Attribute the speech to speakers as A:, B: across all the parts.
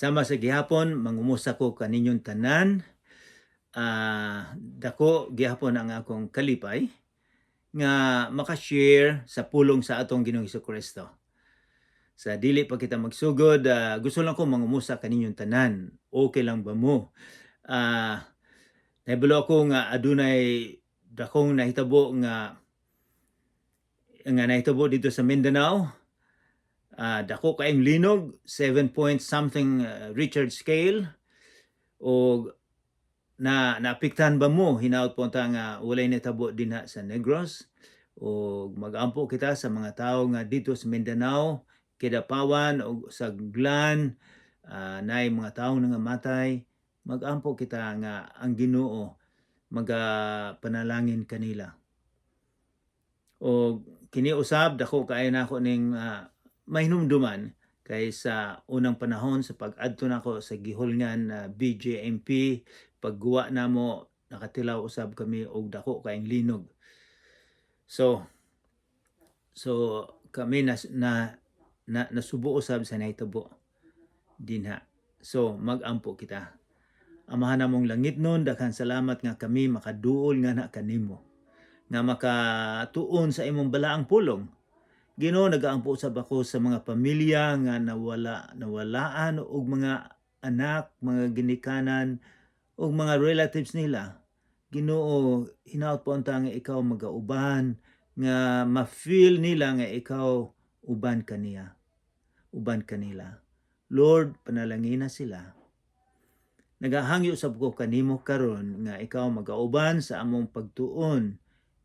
A: Sama sa gihapon, mangumusta ko kaninyong tanan. Dako gihapon ang akong kalipay nga makashare sa pulong sa atong Ginoong Hesukristo. Sa dili pa kita magsugod, gusto lang ko mangumusta kaninyong tanan. Okay lang ba mo? Nahibalo ako nga adunay dakong nahitabo nga nahitabo dito sa Mindanao. Dako kaayong linog, 7 point something Richard scale. O naapektahan ba mo hinaut po nga walay natabo dinha sa Negros, o magampo kita sa mga tao nga dito sa Mindanao, Kidapawan o sa Glan, naay mga tao nga matay. Magampo kita nga ang Ginoo panalangin kanila. O kini usab dako kaayo nako ning mahinumduman kay sa unang panahon sa pag-adto nako sa gihulngan BJMP, pagguwa namo nakatilaw usab kami og dako kaayong linog. So kami nasubo usab sa nahitabo dinha. So magampo kita. Amahan namong langit nun, daghang salamat nga kami makaduol nga na kanimo, nga makatuon sa imong balaang pulong. Ginoo, nagaampo usab ako sa mga pamilya nga nawalaan og mga anak, mga ginikanan og mga relatives nila. Ginoo, hinaut po nga ikaw magauban, nga ma-feel nila nga ikaw uban kanila. Lord, panalangin na sila. Nagahangyo usab ko kanimo karon nga ikaw magauban sa among pagtuon.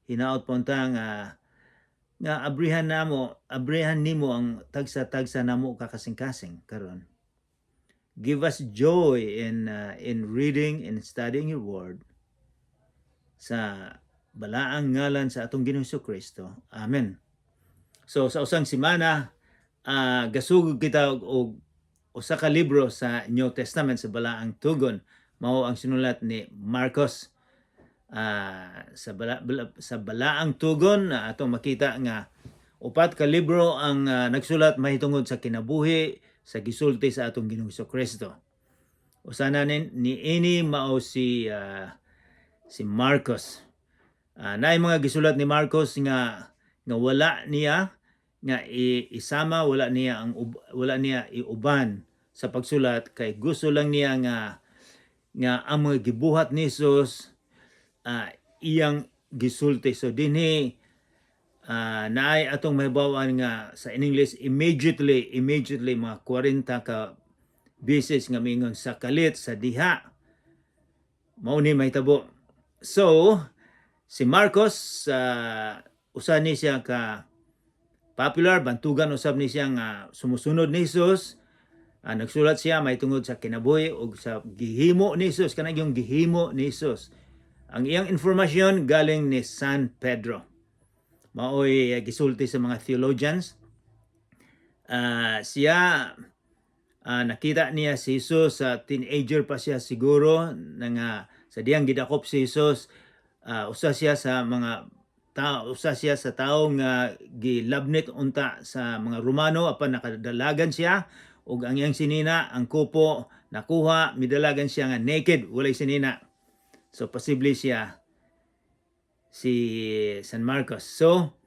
A: Hinaut po nga abrihan nimo ang tagsa-tagsa namo kakasing-kasing karon. Give us joy in reading and studying your word. Sa balaang ngalan sa atong Ginoong Hesukristo. Amen. So sa usang semana, gasugod kita og usa ka libro sa New Testament sa balaang tugon. Mao ang sinulat ni Marcos. Sa balaang tugon atong makita nga upat ka libro ang nagsulat mahitungod sa kinabuhi sa gisulti sa atong Ginoong Hesukristo. Usana ni ini mao si Marcos. Naay mga gisulat ni Marcos nga wala niya nga isama, wala niya iuban sa pagsulat, kay gusto lang niya nga ang mga gibuhat ni Jesus iyang gisulti. So dinhi naay atong mahibawan nga sa in English immediately mga 40 ka beses nga mingon sa kalit sa diha. Mao ni mahitabo. So si Marcos, usa ni siya ka popular, bantugan usab ni siya nga sumusunod ni Jesus. Nagsulat siya mahitungod sa kinabuhi o sa gihimo ni Jesus, kanang yung gihimo ni Jesus. Ang iyang informasyon galing ni San Pedro. Maoy gisulti sa mga theologians. Siya nakita niya si Jesus sa teenager pa siya siguro, nga sa diyang gidakop si Jesus. Usa siya sa tao nga gilabnit unta sa mga Romano apan nakadalagan siya, ug ang iyang sinina, ang kupo nakuha, midalagan siya nga naked, walay sinina. So posible siya si San Marcos. So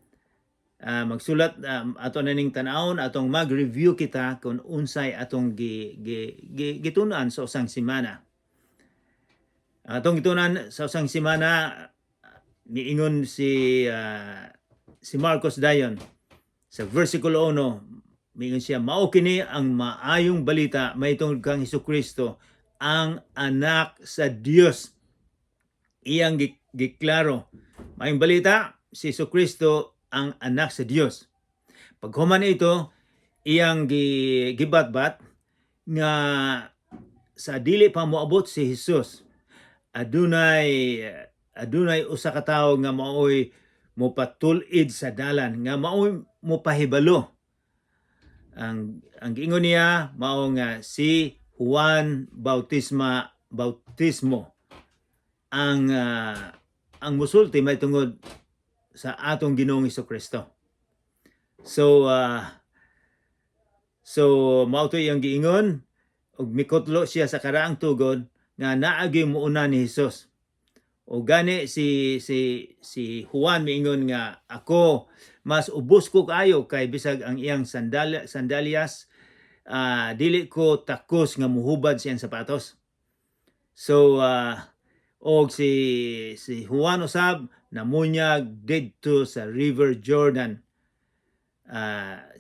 A: magsulat ato na ning tan-awon, atong mag-review kita kung unsay atong gitunan sa usang semana. Atong gitunan sa usang semana, niingon si Marcos dayon sa versikulo 1, miingon siya, mao kini ang maayong balita mahitungod kang Hesukristo, ang anak sa Dios. Iyang giklaro, maayong balita, si Hesukristo ang anak sa Dios. Paghuman ito, iyang gibatbat nga sa dili pa moabot si Jesus, adunay usa ka tawo nga maoy mopatulid sa dalan, nga maoy mopahibalo. Ang giingon niya mao nga si Juan Bautismo ang musulti mahitungod sa atong Ginoong Hesukristo. So mao to iyang giingon, ug mikutlo siya sa karaang tugon nga naagi muuna ni Hesus. O gani si Juan miingon nga ako mas ubos ko kayo kay bisag ang iyang sandalyas dili ko takos nga muhubad siyang sapatos. So og si Juan usab namunyag didto sa River Jordan.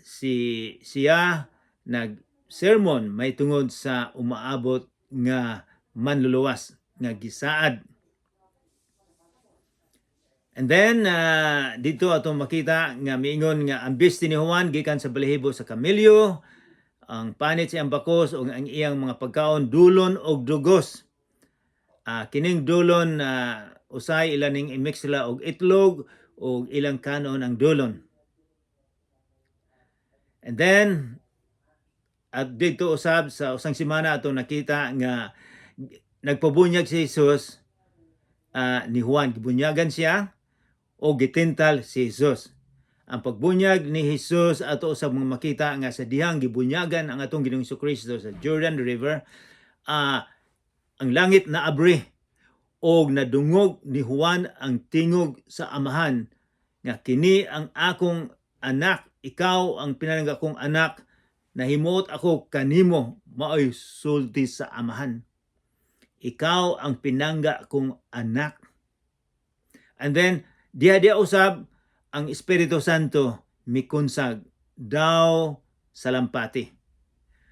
A: Siya nag-sermon may tungod sa umaabot nga manluluwas nga gisaad. And then dito ato makita nga miingon nga ang bisti ni Juan gikan sa balahibo sa kamilyo, ang panit siyang bakos o ang iyang mga pagkaon dulon og dugos. Kining dulon usay ilaning i-mix sila og itlog o ilang kanon ang dulon. And then at dito usab sa usang semana ato nakita nga nagpabunyag si Jesus ni Juan, gibunyagan siya o gitintal si Jesus. Ang pagbunyag ni Jesus ato usab mga makita nga sa dihang gibunyagan ang atong Ginoong Jesucristo sa Jordan River, ang langit na abri og nadungog ni Juan ang tingog sa amahan nga kini ang akong anak, ikaw ang pinalangga kong anak, nahimuot ako kanimo, maoy sulti sa amahan. Ikaw ang pinangga kong anak. And then diha usab ang Espiritu Santo mikunsag daw sa lampati.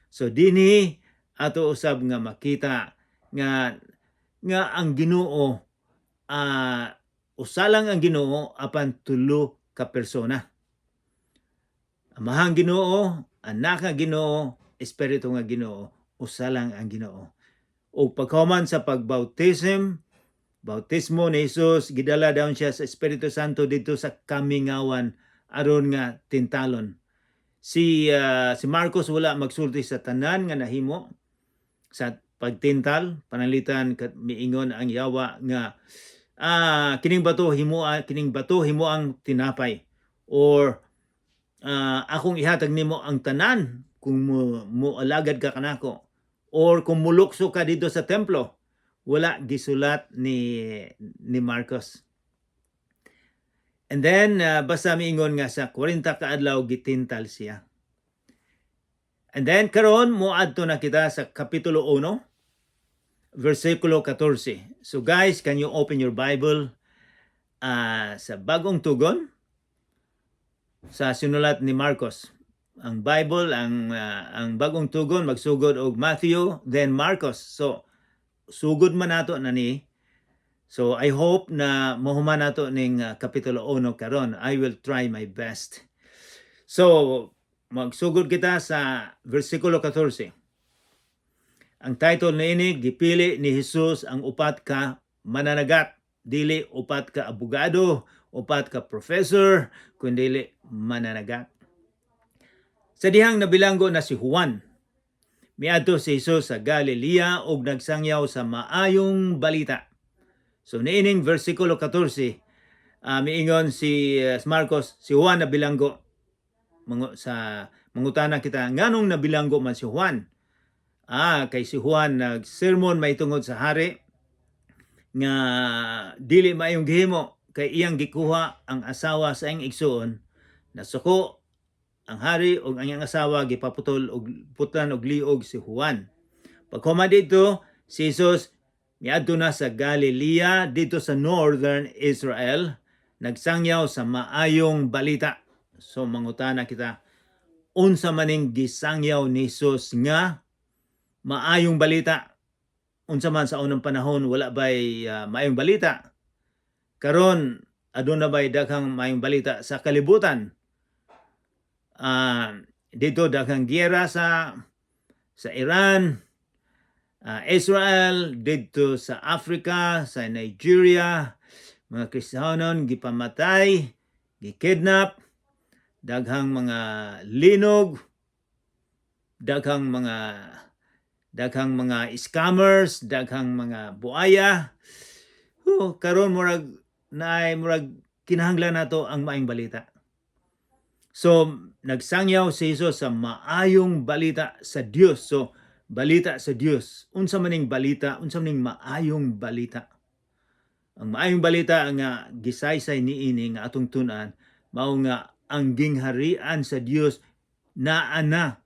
A: So dinhi ato usab nga makita nga ang Ginoo usa lang ang Ginoo apan tulo ka persona. Amahang Ginoo, anak nga Ginoo, Espiritu nga Ginoo, usa lang ang Ginoo. O pagkahuman sa bautismo ni Jesus, gidala daw siya sa Espiritu Santo dito sa kamingawan aron nga tintalon. Si Marcos wala magsulti sa tanan nga nahimo sa pagtintal, panalitan miingon ang yawa nga kining bato himo ang tinapay, or akong ihatag nimo ang tanan kung mo alagad ka kanako, or kung mulukso ka dito sa templo. Wala gisulat ni Marcos. And then basta miingon nga sa 40 ka adlaw gitintal siya. And then karon moadto na kita sa kapitulo 1, versikulo 14. So guys, can you open your Bible sa Bagong Tugon sa sinulat ni Marcos? Ang Bible, ang Bagong Tugon magsugod og Matthew, then Marcos. So sugod man nato na ni. So I hope na mahuman nato ning kapitulo 1 karon. I will try my best. So magsugod kita sa versikulo 14. Ang title niini, gipili ni Jesus ang upat ka mananagat, dili upat ka abogado, upat ka professor, kundi mananagat. Sa dihang nabilanggo na si Juan, miadto si Jesus sa Galilea ug nagsangyaw sa maayong balita. So niining versikulo 14, miingon si Marcos, si Juan nabilanggo. Sa mangutana kita, nganong nabilanggo man si Juan? Kay si Juan nagsermon may tungod sa hari nga dili maayong gihimo kay iyang gikuha ang asawa sa iyang igsuon, nasuko ang hari og ang iyang asawa gipaputol og putlan og liog si Juan. Pagkuma dito, si Jesus miadto na sa Galilea dito sa northern Israel, nagsangyaw sa maayong balita. So mangutana kita, unsa maning gisangyaw ni Jesus nga maayong balita? Unsa man sa unang panahon wala bay maayong balita? Karon aduna bay daghang maayong balita sa kalibutan? Dito daghang giyera sa Iran, Israel, dito sa Africa, sa Nigeria, mga Kristiyanon gipamatay, gikidnap, daghang mga linog, daghang mga scammers, daghang mga buaya. Karon murag kinahanglan nato ang maayong balita. So nagsangyaw si Jesus sa maayong balita sa Dios. So balita sa Dios. Unsa maning balita, unsa maning maayong balita. Ang maayong balita nga gisaysay niini nga atong tun-an mao nga ang gingharian sa Dios naa na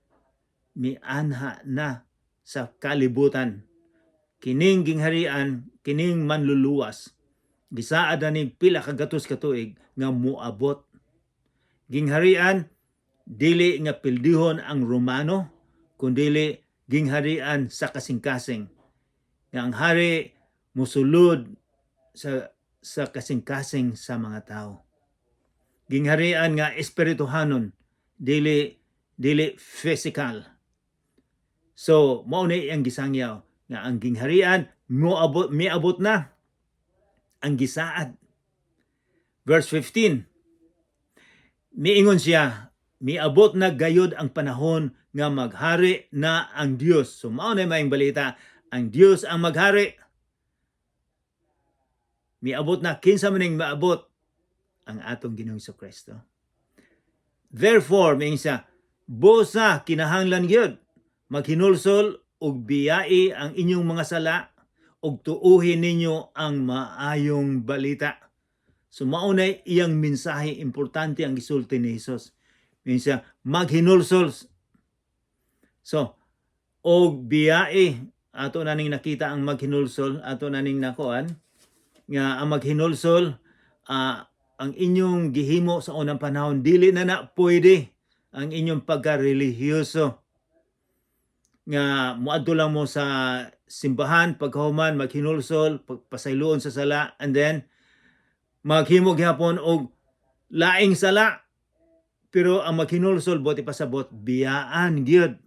A: mianha na sa kalibutan. Kining gingharian, kining manluluwas, gisaad na ni pila ka gatos ka tuig nga moabot. Gingharian dili nga pildihon ang Romano, kundi gingharian sa kasing-kasing. Nga ang hari musulod sa kasing-kasing sa mga tao. Gingharian nga espirituhanon, dili physical. So mao ni ang gisangyaw nga ang gingharian miabot na ang gisaad. Verse 15. Miingon siya, miabot na gayud ang panahon nga maghari na ang Dios. So mao na maayong balita, ang Dios ang maghari. Miabot na, kinsa maning maabot ang atong Ginoong Kristo. Therefore, may siya, bosa kinahanglan gyud maghinulsol og biyai ang inyong mga sala og tuuhin ninyo ang maayong balita. So maunay iyang mensahe, importante ang gisulti ni Jesus. May siya, maghinulsol. So, og biyai, ato naning nakita ang maghinulsol, ato naning nakuan, nga ang maghinulsol, ang inyong gihimo sa unang panahon, dili na pwede ang inyong pagka-relihiyoso. Nga muadto lang mo sa simbahan, pagkahuman, maghinulsol, pagpasayloon sa sala, and then maghimo gihapon og laing sala. Pero ang maghinulsol, buti pasabot, biyaan gyud.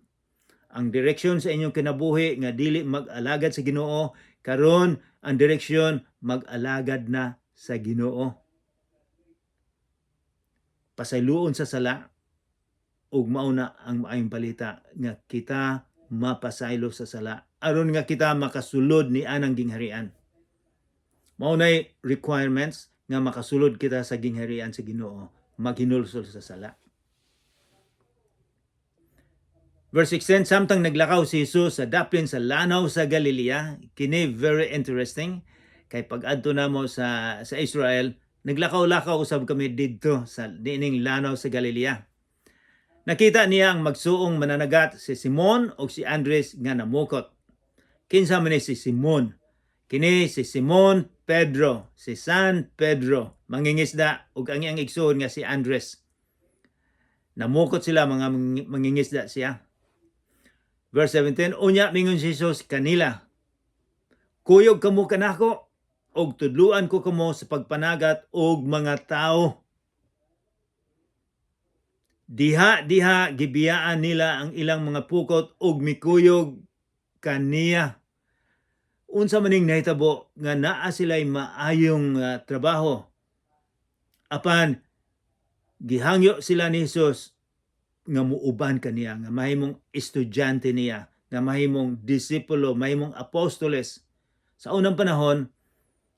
A: Ang direksyon sa inyong kinabuhi nga dili mag-alagad sa Ginoo, karon ang direksyon mag-alagad na sa Ginoo. Pasayloon sa sala ug mauna ang maayong balita nga kita mapasaylo sa sala aron nga kita makasulod ni anang gingharian. Maunay requirements nga makasulod kita sa gingharian sa Ginoo, maghinulsol sa sala. Verse 16, samtang naglakaw si Jesus sa daplin sa lanaw sa Galilea, kini very interesting, kay pag-adto namo sa Israel, naglakaw-lakaw usab kami didto sa dining lanaw sa Galilea. Nakita niya ang magsuong mananagat si Simon o si Andres nga namukot. Kinsa man ni si Simon? Kini si Simon Pedro, si San Pedro, mangingisda ug ang iyang igsoon nga si Andres. Namukot sila, mga mangingisda siya. Verse 17, unya mingon si Jesus kanila, kuyog kamo kanako og tudluan ko kamo sa pagpanagat og mga tao. Diha gibiyaan nila ang ilang mga pukot og mikuyog kaniya. Unsa maning nahitabo nga naa sila'y maayong trabaho. Apan gihangyo sila ni Jesus nga muuban kaniya, nga mahimong estudyante niya, nga mahimong disipulo, mahimong apostoles. Sa unang panahon,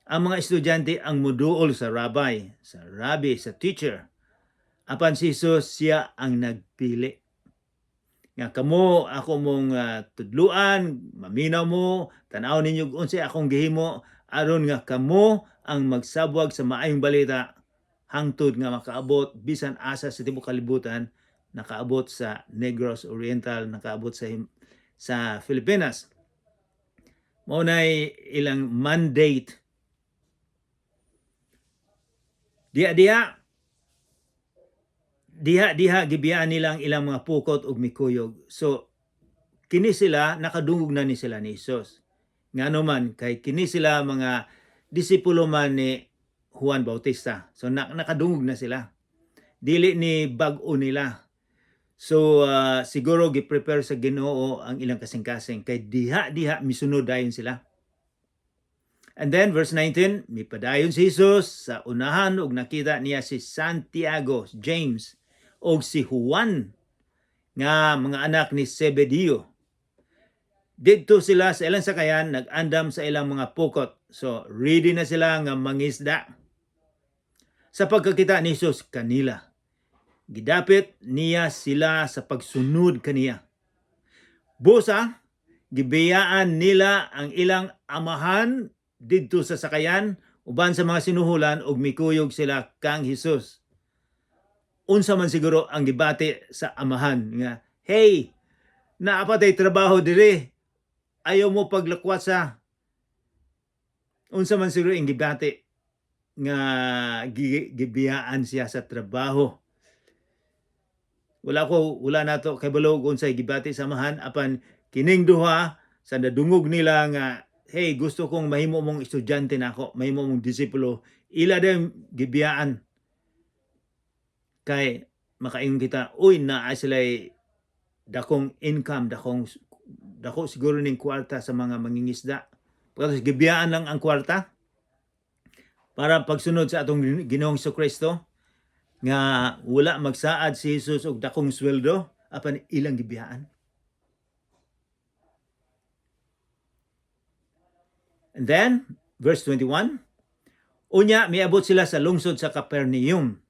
A: ang mga estudyante ang muduol sa rabbi, sa teacher. Apan si Jesus, siya ang nagpili. Nga kamo ako mong tudluan, maminaw mo, tanaw ninyo unsay akong gihimo, aron nga kamo ang magsabwag sa maayong balita, hangtod nga makaabot bisan asa sa tibuok kalibutan, nakaabot sa Negros Oriental, nakaabot sa Pilipinas. Mao nay ilang mandate. Diha gibiyaan nila ang ilang mga pukot ug mikuyog. So kini sila nakadungog na ni sila ni Jesus. Ngano man kay kini sila mga disipulo man ni Juan Bautista. So nakadungog na sila. Dili ni bag-o nila. So siguro gi-prepare sa Ginoo ang ilang kasing-kasing kay diha misunod dayon sila. And then verse 19, mipadayon si Jesus sa unahan ug nakita niya si Santiago, James ug si Juan nga mga anak ni Zebedeo. Didto sila sa ilang sakayan nag-andam sa ilang mga pukot. So ready na sila nga mangisda. Sa pagkakita ni Jesus kanila, gidapit niya sila sa pagsunod kaniya. Busa, gibiyaan nila ang ilang amahan didto sa sakayan uban sa mga sinuhulan ug mikuyog sila kang Hesus. Unsa man siguro ang gibati sa amahan nga, hey, naapatay trabaho diri, ayaw mo paglakwat sa. Unsa man siguro ang gibati nga gibiyaan siya sa trabaho. Wala nato kay balog unsay gibati sa amahan apan kining duha sa nadungog nila nga, hey, gusto kong mahimo mong estudyante nako, mahimo mong disipulo, ila din gibiyaan kay makaingon kita, uy, naa sila dakong income, dako siguro ning kwarta sa mga mangingisda. Pagkatapos gibiyaan lang ang kwarta para pagsunod sa atong Ginoong Jesucristo nga wala magsaad si Jesus og dakong sweldo apan ilang gibiyaan. And then verse 21, unya miabot sila sa lungsod sa Capernaum.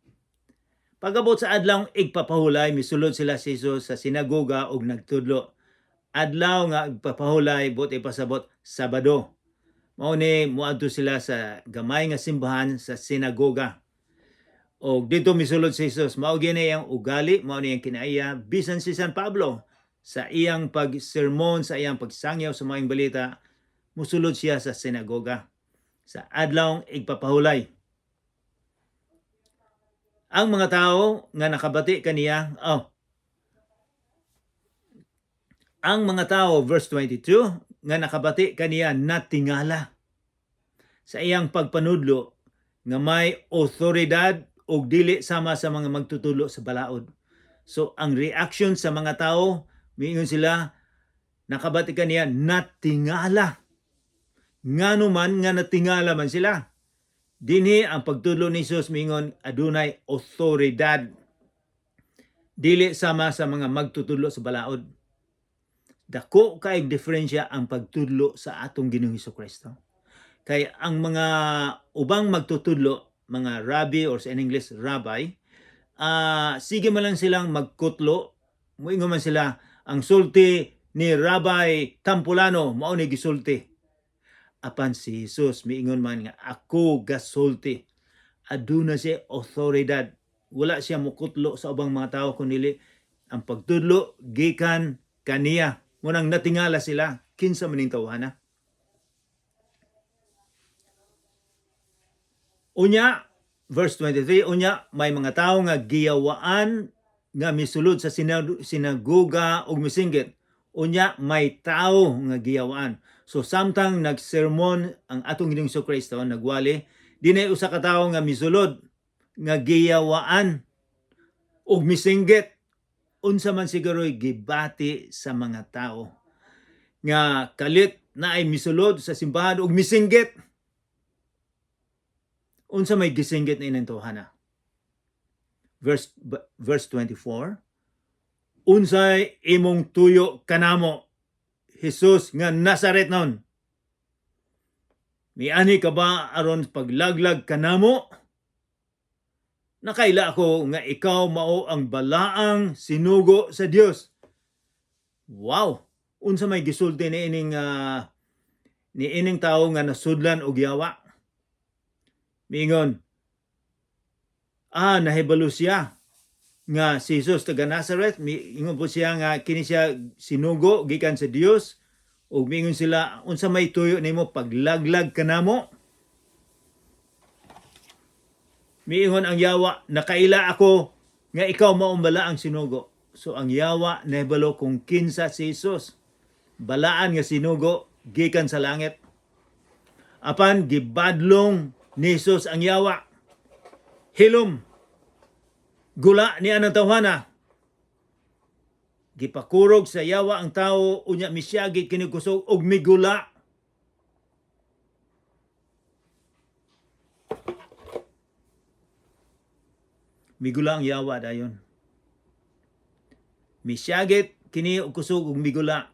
A: Pagabot sa adlawng igpapahulay, misulod sila si Jesus sa sinagoga og nagtudlo. Adlaw nga igpapahulay, buti pasabot Sabado. Mao ni moadto sila sa gamay nga simbahan sa sinagoga. Og dito misulod si Jesus, mao gini ang ugali, mao ni ang kinaiya bisan si San Pablo sa iyang pagsermon, sa iyang pagsangyaw sa maayong balita, musulod siya sa sinagoga sa adlawng igpapahulay. Ang mga tao nga nakabati kaniya, ang mga tao, verse 22, nga nakabati kaniya natingala sa iyang pagpanudlo nga may otoridad o dili sama sa mga magtutulo sa balaod. So, ang reaction sa mga tao, miingon sila, nakabati kaniya natingala. Ngano man nga natingala man sila. Dinhi ang pagtudlo ni Jesus mingon adunay otoridad. Dili sama sa mga magtutudlo sa balaod. Dako kay diferensya ang pagtudlo sa atong Ginoong Jesucristo. Kay ang mga ubang magtutudlo, mga rabbi or sa English rabbi, sige man lang silang magkutlo, moingon man sila ang sulti ni Rabbi Tampulano mao ni gisulti. Apan si Jesus miingon man nga ako gasulti. Aduna siya otoridad. Wala siya mukutlo sa ubang mga tao kundi ang pagtudlo gikan kaniya. Munang natingala sila kinsa maning tawhana. Unya verse 23, unya may mga tao nga giyawaan nga misulod sa sinagoga ug misinggit. Unya may tao nga giyawaan. So samtang nagsermon ang atong Ginoong Jesucristo, nagwali, dinay usa ka tawo nga misulod, nga giyawaan ug misinggit. Unsa man siguro gibati sa mga tao nga kalit na ay misulod sa simbahan ug misinggit. Unsa may gisinggit na inentohana? Verse 24, unsay imong tuyo kanamo, Jesus nga Nazaret nun. Miani ka ba aron paglaglag kanamo? Nakaila ako nga ikaw mao ang balaang sinugo sa Dios. Wow! Unsa may gisulti ni ining tawo nga nasudlan og yawa? Miingon, nahibalo siya nga si Jesus taga Nazareth, miingon po siya nga kini siya sinugo gikan sa Dios, ug miingon sila unsa may tuyo nimo paglaglag kanamo? Miingon ang yawa, nakaila ako nga ikaw mao bala ang sinugo. So ang yawa nahibalo kung kinsa si Jesus, balaan nga sinugo gikan sa langit. Apan gibadlong ni Jesus ang yawa. Hilom gula ni anang tawhana. Gipakurog sa yawa ang tao, unya misyagi kini kusog og migula. Migula ang yawa dayon. Misyagit kini og kusog og migula.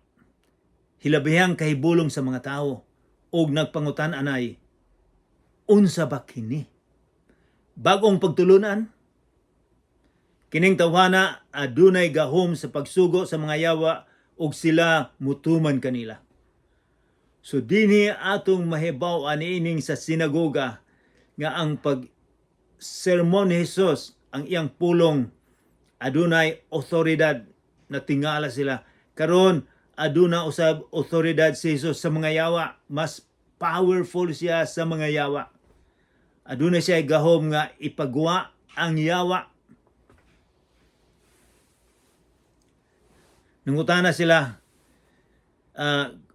A: Hilabihang kahibulong sa mga tao og nagpangutan anay, unsa ba kini? Bagong pagtulunan, kining tawhana adunay gahom sa pagsugo sa mga yawa ug sila mutuman kanila. So dinhi atong mahibaw aniining sa sinagoga nga ang pag sermon ni Jesus, ang iyang pulong adunay otoridad na tingala sila. Karon aduna usab otoridad si Jesus sa mga yawa, mas powerful siya sa mga yawa. Aduna siya gahom nga ipagwa ang yawa. Nangutana sila,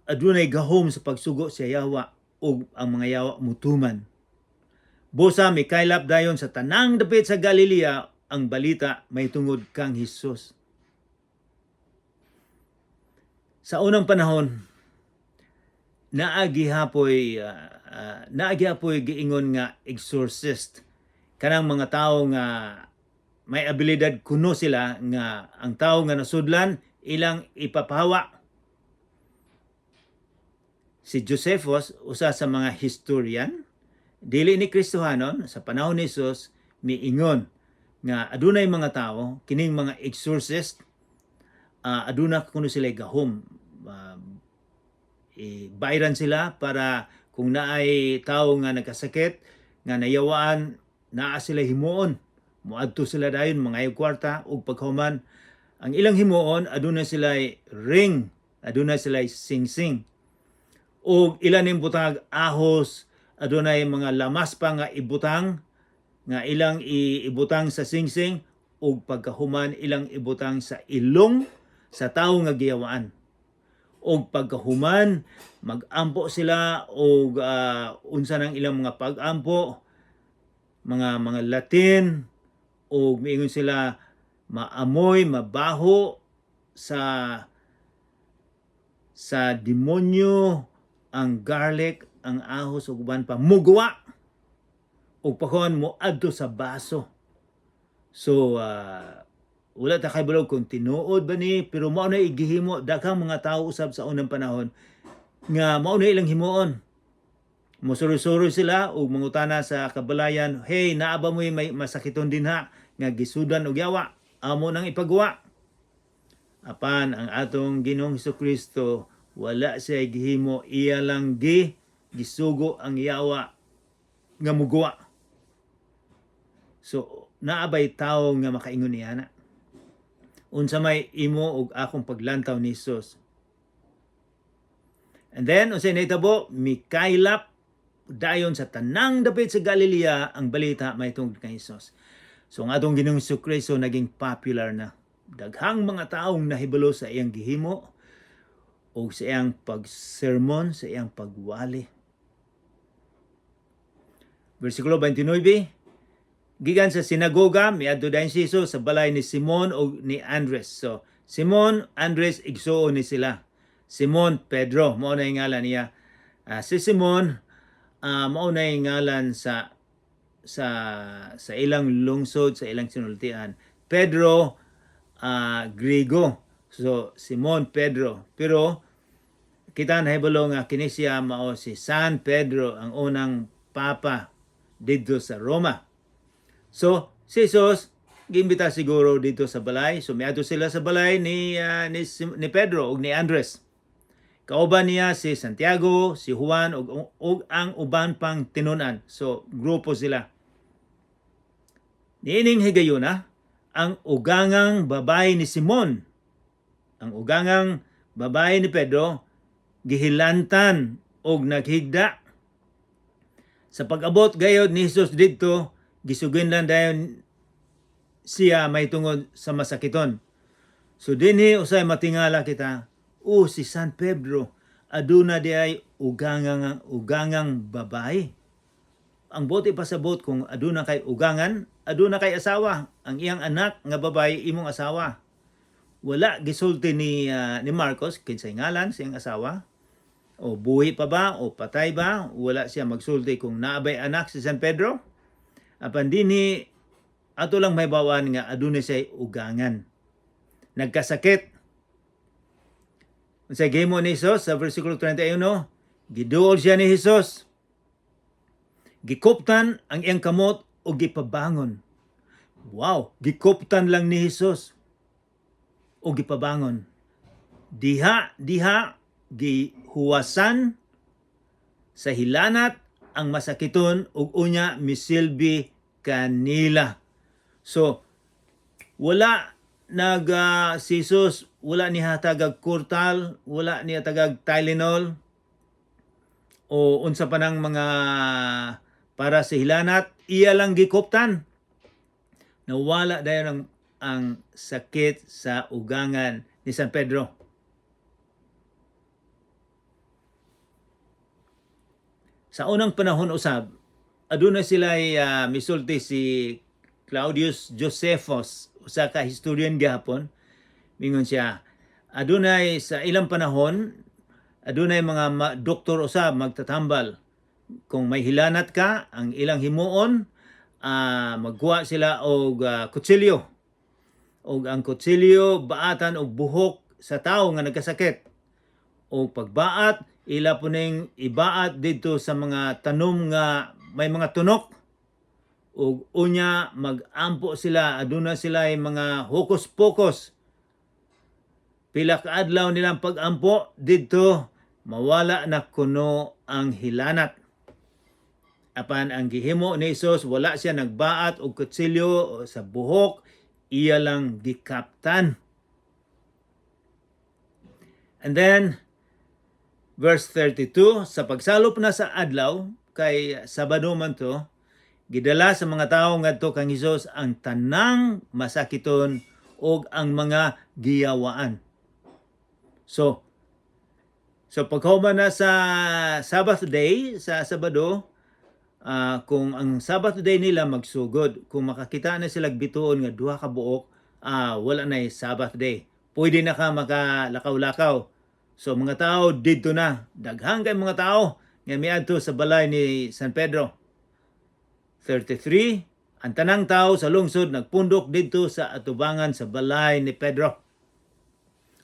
A: adunay gahom sa pagsugo sa yawa ug ang mga yawa mutuman. Busa mikaylap dayon sa tanang dapit sa Galilea ang balita may tungod kang Hesus. Sa unang panahon, naagi hapoy giingon nga exorcist, kanang mga tawo nga may abilidad kuno sila nga ang tawo nga nasudlan ilang ipapahawa. Si Josephus, usa sa mga historian, dili ni Kristohanon, sa panahon ni Jesus, miingon nga adunay mga tao, kining mga exorcist, aduna kuno sila gahom. Bayran sila para kung naay tao nga nagkasakit, nga nayawaan, naa sila himuon. Muadto sila dayon, mga kwarta, ug paghuman, ang ilang himuon, aduna sila ring, aduna sila sing-sing. O ilan yung butang ahos, adunay mga lamas pa nga ibutang, nga ilang ibutang sa sing-sing, o pagkahuman ilang ibutang sa ilong sa tao nga giyawaan. O pagkahuman, mag-ampo sila o unsa ng ilang mga pag-ampo, mga Latin, o miingon sila maamoy, mabaho sa demonyo, ang garlic, ang ahos ug uban pa mugwa ug pakon mo adto sa baso. So wala ta kay bulog kung tinuod ba ni, pero mao na igihimo daghang mga tawo usab sa unang panahon nga mao na ilang himuon. Musuro-suro sila ug mangutana sa kabalayan, hey, naa ba mo'y may masakiton dinha nga gisudan og yawa? Amo nang ipagawa. Apan ang atong Ginoong Hesukristo wala siya gihimo, iya lang gisugo ang yawa nga mugwa. So naabay tawo nga makaingon niya na. Unsa may imo og akong paglantaw ni Jesus. And then unsay nahitabo, mikaylap dayon sa tanang dapit sa Galilea ang balita may tungod kay Jesus. So ang atong Ginoong Hesukristo naging popular na. Daghang mga taong nahibalo sa iyang gihimo o sa iyang pagsermon, sa iyang pagwali. Versikulo 29, gikan sa sinagoga, miadto dayon si Jesus sa balay ni Simon o ni Andres. So, Simon, Andres, igsuon ni sila. Simon, Pedro, mao na yung ngalan niya. Si Simon, mao na yung ngalan sa ilang lungsod, sa ilang sinultian. Pedro, Griego. So, Simon, Pedro. Pero, kita nahibalo nga kini siya mao si San Pedro, ang unang papa dito sa Roma. So, si Jesus, giimbita siguro dito sa balay. So, miadto sila sa balay ni Pedro o ni Andres. Kauban niya si Santiago, si Juan, ug ang uban pang tinunan. So, grupo sila. Niining higayuna, ang ugangang babae ni Simon, ang ugangang babae ni Pedro, gihilantan og naghigda. Sa pag-abot gayod ni Jesus didto, gisugin lang dayon siya may tungod sa masakiton. So dinhi usay matingala kita, si San Pedro aduna di ay ugangang babae. Ang bote pasabot kung aduna kay ugangan, aduna kay asawa. Ang iyang anak nga babae imong asawa. Wala gisulti ni Marcos kinsay ngalan sa iyang asawa. O buhi pa ba o patay ba? Wala siya magsulti kung naabay anak si San Pedro. Apan dinhi ato lang may bawan nga aduna siya ugangan. Nagkasakit. Sa gimo ni Jesus sa versikulo 31, giduol siya ni Jesus. Gikuptan ang iyang kamot o gipabangon. Wow, gikuptan lang ni Jesus o gipabangon. diha gihuwasan sa hilanat ang masakiton ug unya misilbi kanila. So wala si Jesus wala ni hatagag kurtal, wala ni hatagag Tylenol o unsa pa nang mga para sa hilanat, iya lang gikuptan. Nawala dayon ang sakit sa ugangan ni San Pedro. Sa unang panahon usab, aduna sila'y misulti si Claudius Josephus, usa ka historian gihapon. Mingon siya, adunay sa ilang panahon, adunay mga doktor usab magtatambal. Kung may hilanat ka, ang ilang himuon, magkuha sila og kutsilyo. Og ang kutsilyo baatan og buhok sa tawo nga nagkasakit. O pagbaat, ila po ning ibaat dito sa mga tanom nga may mga tunok. O unya magampo sila, aduna sila ay mga hokus-pokus. Pila ka adlaw nilang pagampo dito, mawala na kuno ang hilanat. Apan ang gihimo ni Jesus, wala siya nagbaat og kutsilyo sa buhok, iya lang gikaptan. And then, verse 32, sa pagsalop na sa adlaw, kay Sabado man to, gidala sa mga tawo ngadto kang Jesus ang tanang masakiton og ang mga giyawaan. So paghuman na sa Sabbath day, sa Sabado, kung ang Sabbath day nila magsugod, kung makakita na sila bituon nga duha ka buok, wala na Sabbath day. Pwede na ka makalakaw-lakaw. So mga tao dito na, daghang kay mga tao nga miadto sa balay ni San Pedro. 33, ang tanang tao sa lungsod nagpundok dito sa atubangan sa balay ni Pedro.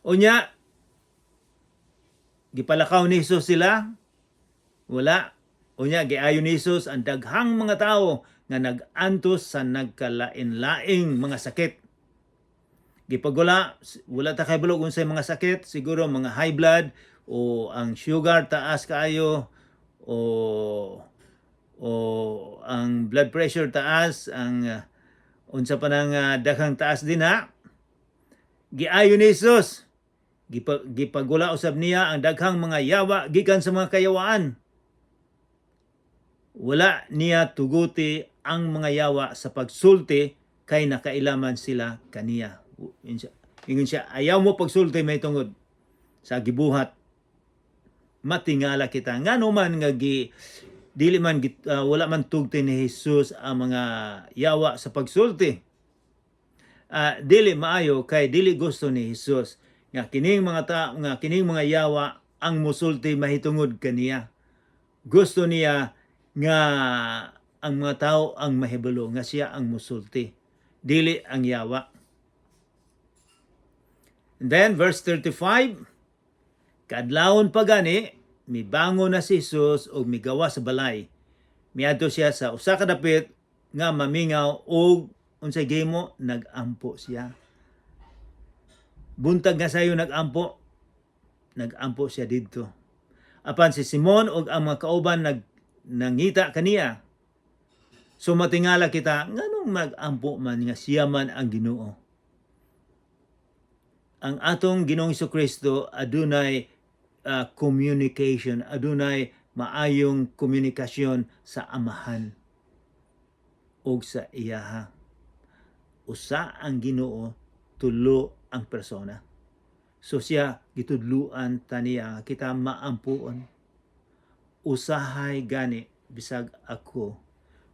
A: Unya, gipalakaw ni Jesus sila? Wala. Unya, giayon ni Jesus ang daghang mga tao nga nag-antos sa nagkalain-laing mga sakit. Gipagula, wala ta kay bulog unsay mga sakit, siguro mga high blood o ang sugar taas kaayo o ang blood pressure taas, ang unsa pa nang daghang taas din ha. Giayon ni Jesus. Gipagula usab niya ang daghang mga yawa gikan sa mga kayawaan. Wala niya tuguti ang mga yawa sa pagsulti kay nakailaman sila kaniya. Ingon siya, ayaw mo pagsulti may tungod sa gibuhat. Matingala kita. Ngano man nga dili man wala man tugti ni Jesus ang mga yawa sa pagsulti. Dili maayo kay dili gusto ni Jesus nga kining mga yawa ang musulti mahitungod kaniya. Gusto niya nga ang mga tao ang mahibalo nga siya ang musulti, dili ang yawa. And then verse 35, kadlawon pa gani mibango na si Jesus og migawa sa balay. Miadto siya sa usa ka dapit nga mamingaw og unsay gihimo, nagampo siya. Buntag nga sayo nagampo siya didto. Apan si Simon og ang mga kauban nangita kaniya. So matingala kita, nganong magampo man nga siya man ang Ginoo? Ang atong Ginoong Jesucristo adunay communication, adunay maayong komunikasyon sa Amahan ug sa Iyaha. Usa ang Ginoo, tulo ang persona. So siya gitudluan taniya kita maampuon. Usahay gani bisag ako.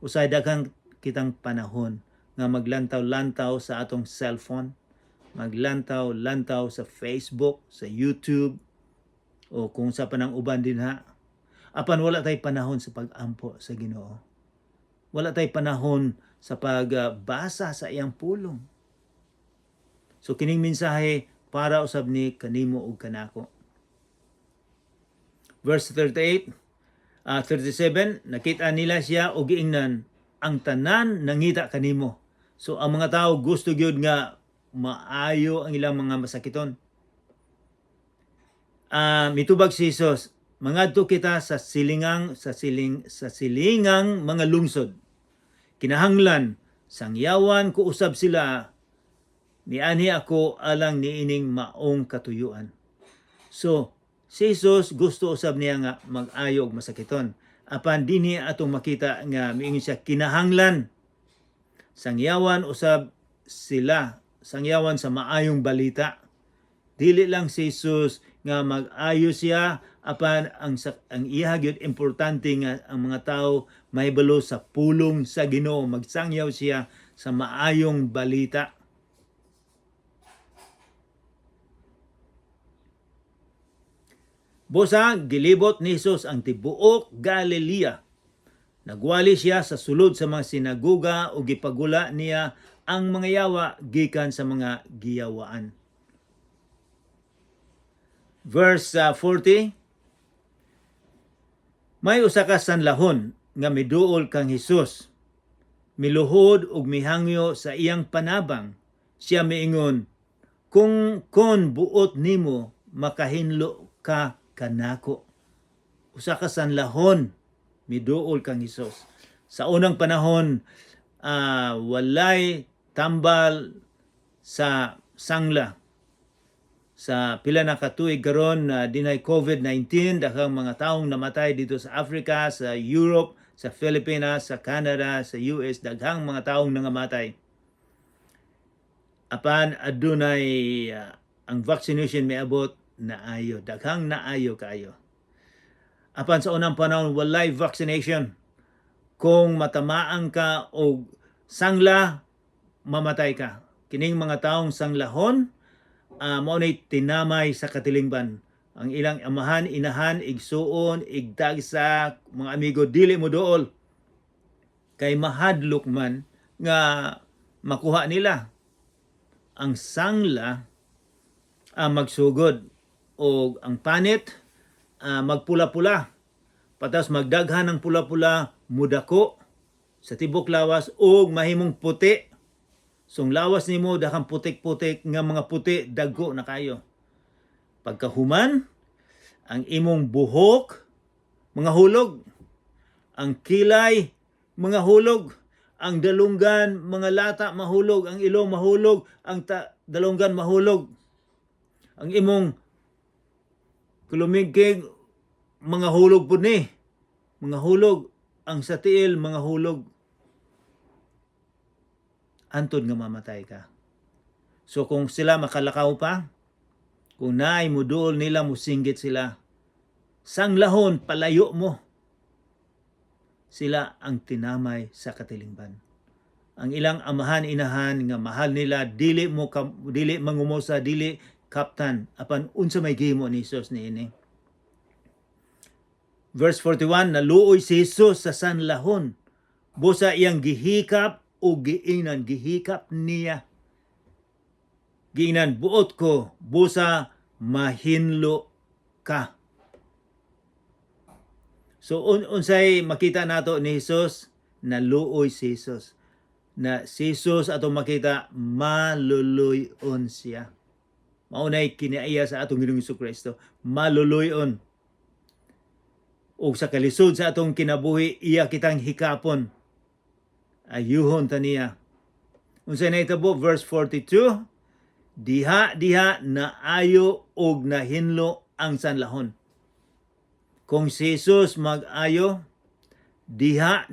A: Usahay daghang kitang panahon nga maglantaw-lantaw sa atong cellphone, maglantaw-lantaw sa Facebook, sa YouTube, o kung sa panang uban din ha. Apan wala tay panahon sa pag-ampo sa Ginoo. Wala tay panahon sa pagbasa sa iyang pulong. So kining mensahe para usab ni kanimo ug kanako. Verse 38, 37, nakita nila siya o giingnan, ang tanan nangita kanimo. So ang mga tao gusto gyud nga maayo ang ilang mga masakiton. mitubag si Jesus, mangadto kita sa silingang mga lungsod. Kinahanglan sangyawan ko usab sila, niani ako alang niining maong katuyuan. So, si Jesus gusto usab niya nga mag-ayo og masakiton. Apan dinhi atong makita nga miingon siya kinahanglan sangyawan usab sila, sangyawan sa maayong balita. Dili lang si Jesus nga mag-ayo siya, apan ang iya gyud importante nga ang mga tao mahibalo sa pulong sa Ginoo, magsangyaw siya sa maayong balita. Busa gilibot ni Jesus ang tibuok Galilea. Nagwali siya sa sulod sa mga sinagoga ug gipagula niya ang mga yawa gikan sa mga giyawaan. Verse 40, may usa ka sanlahon nga miduol kang Hesus. Miluhod ug mihangyo sa iyang panabang. Siya miingon, kung buot nimo makahinlo ka kanako. Usa ka sanlahon miduol kang Hesus. Sa unang panahon, walay tambal sa sangla. Sa pila na katuig karon dinay COVID-19, daghang mga taong namatay dito sa Africa, sa Europe, sa Philippines, sa Canada, sa US, daghang mga taong nangamatay. Apan adunay ang vaccination miabot naayo, daghang naayo kayo. Apan sa unang panahon walay vaccination. Kung matamaan ka og sangla, mamatay ka. Kining mga taong sanglahon, mao nay tinamay sa katilingban. Ang ilang amahan, inahan, igsuon, igdagsa, mga amigo, dili mo dool. Kay mahadlok man nga makuha nila. Ang sangla magsugod o ang panit magpula-pula. Patas magdaghan ng pula-pula, mudako sa tibok lawas o mahimong puti. So lawas nimo dakang putik-putik nga mga puti dagko na kayo. Pagkahuman, ang imong buhok mga hulog, ang kilay mga hulog, ang dalunggan mga lata mahulog, ang ilong mahulog, ang dalunggan mahulog. Ang imong kulumigkig mga hulog pud ni. Mga hulog, ang sa tiil mga hulog. Antod nga mamatay ka. So kung sila makalakaw pa, kung naay muduol nila musinggit sila, sanglahon palayo mo. Sila ang tinamay sa katilingban. Ang ilang amahan inahan nga mahal nila dili mangumosa, dili kaptan, apan unsa may gihimo ni Jesus niini. Verse 41, naluoy si Jesus sa sanlahon. Busa iyang gihikap o giinan, gihikap niya. Giinan, buot ko, busa mahinlo ka. So unsay makita nato ni Jesus, naluoy si Jesus. Na si Jesus ato makita maluluyon siya. Maunay kiniaya sa atong Ginoong Jesucristo, maluluyon. O sa kalisod sa atong kinabuhi, iya kitang hikapon. Ayuhon ta niya. Unsay nahitabo, verse 42, diha na ayo og nahinlo ang sanlahon. Kung si Jesus mag-ayo, diha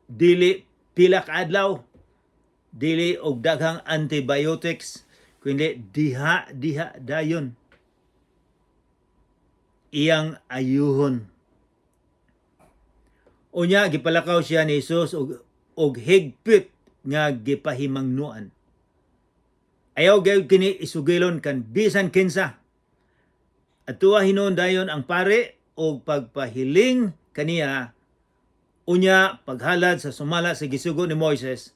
A: dili pila ka adlaw, dili og daghang antibiotics, kundi diha dayon. Iyang ayuhon. Unya gipalakaw siya ni Jesus og higpit nga gipahimangnuan. Ayaw gayud kini isugilon kan bisan kinsa. Atuwa hinon dayon ang pare og pagpahiling kaniya, unya paghalad sa sumala sa gisugo ni Moises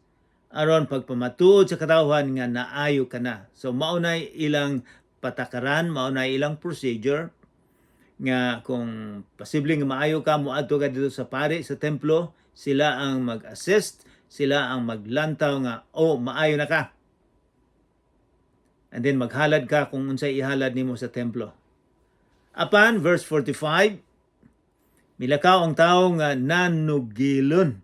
A: aron pagpamatuod sa katawhan nga naayo kana. So maunay ilang patakaran, maunay ilang procedure nga kung posible nga maayo ka, moadto ka dito sa pare sa templo, sila ang mag-assist, sila ang maglantaw nga maayo na ka. And then maghalad ka kung unsay ihalad nimo sa templo. Apan verse 45, milakaw ang tao nga nanugilon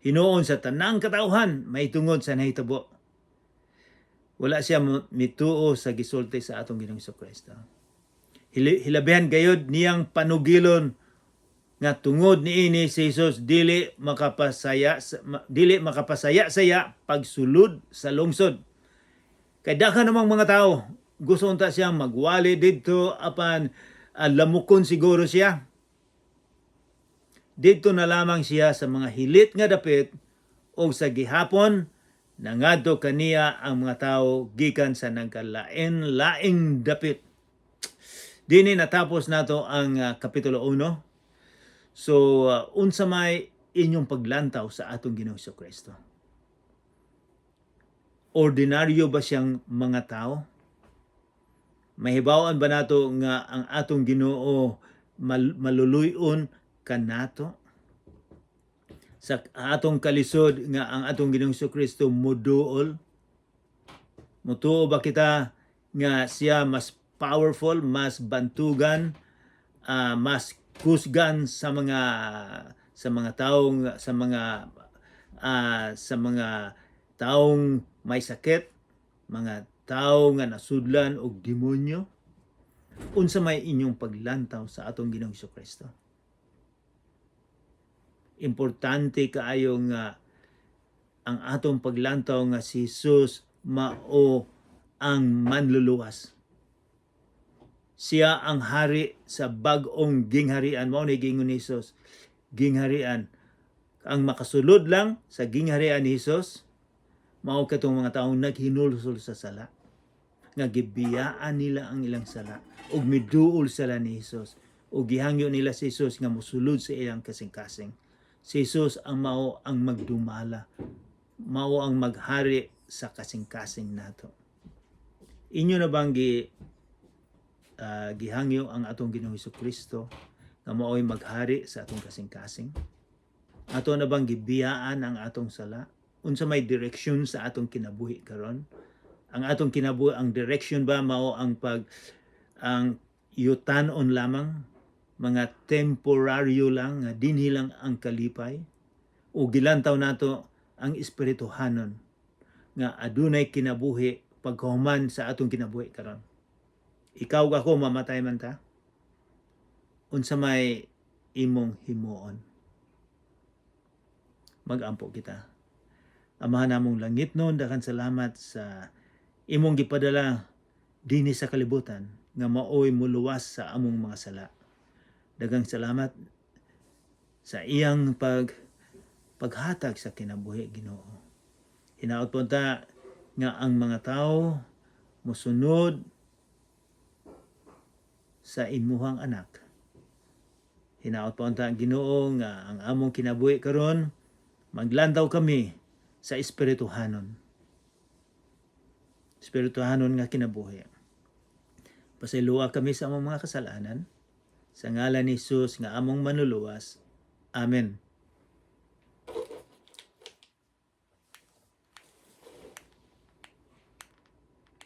A: hinuon sa tanang katauhan may tungod sa nahitabo. Wala siya mituo sa gisulti sa atong Ginoong Kristo. Hilabihan gayud niyang panugilon nga tungod niini si Jesus dili makapasaya saya pagsulod sa lungsod. Kay daghan namang mga tao gusto unta siya magwali didto apan lamukon siguro siya. Didto na lamang siya sa mga hilit nga dapit o sa gihapon nangadto kaniya ang mga tao gikan sa nagkalain-laing dapit. Dini natapos nato ang kapitulo 1. So unsa may inyong paglantaw sa atong Ginoong Kristo? Ordinaryo ba siyang mga tao? Mahibaw-an ba nato nga ang atong Ginoo maluluyon kanato? Sa atong kalisod nga ang atong Ginoong Kristo moduol? Mutuo ba kita nga siya mas powerful, mas bantugan, mas kusgan sa mga taong may sakit, mga tao nga nasudlan og demonyo? Unsa may inyong paglantaw sa atong Ginoong Kristo? Importante kaayo nga ang atong paglantaw nga si Jesus mao ang manluluwas. Siya ang hari sa bag-ong gingharian. Mao ni gingon ni Jesus, gingharian. Ang makasulod lang sa gingharian ni Jesus mao katong mga taong naghinulsol sa sala, nga gibiyaan nila ang ilang sala ug miduol sila ni Jesus ug gihangyo nila si Jesus nga mosulod sa ilang kasing-kasing. Si Jesus ang mao ang magdumala, mao ang maghari sa kasing-kasing nato. Inyo na bang gihangyo ang atong Ginoong Kristo nga mao'y maghari sa atong kasing-kasing? Ato na bang gibiyaan ang atong sala? Unsa may direksyon sa atong kinabuhi karon? Ang atong kinabuhi, ang direksyon ba mao ang yutan-on lamang, mga temporaryo lang, nga dinhi lang ang kalipay? O gilantaw nato ang espirituhanon nga adunay kinabuhi pagkahuman sa atong kinabuhi karon? Ikaw ako mamatay man ta? Unsa may imong himuon? Mag-ampo kita. Amahan namong langit noon, daghang salamat sa imong gipadala dinhi sa kalibutan nga maoy muluwas sa among mga sala. Daghang salamat sa iyang paghatag sa kinabuhi, Ginoo. Hinaot po ta nga ang mga tao mosunod sa imuhang anak. Hinaot po ta, Ginoo, nga ang among kinabuhi karon maglantaw kami sa espirituhanon nga kinabuhi. Pasayloa kami sa among mga kasalanan, sa ngalan ni Jesus nga among manluluwas. Amen.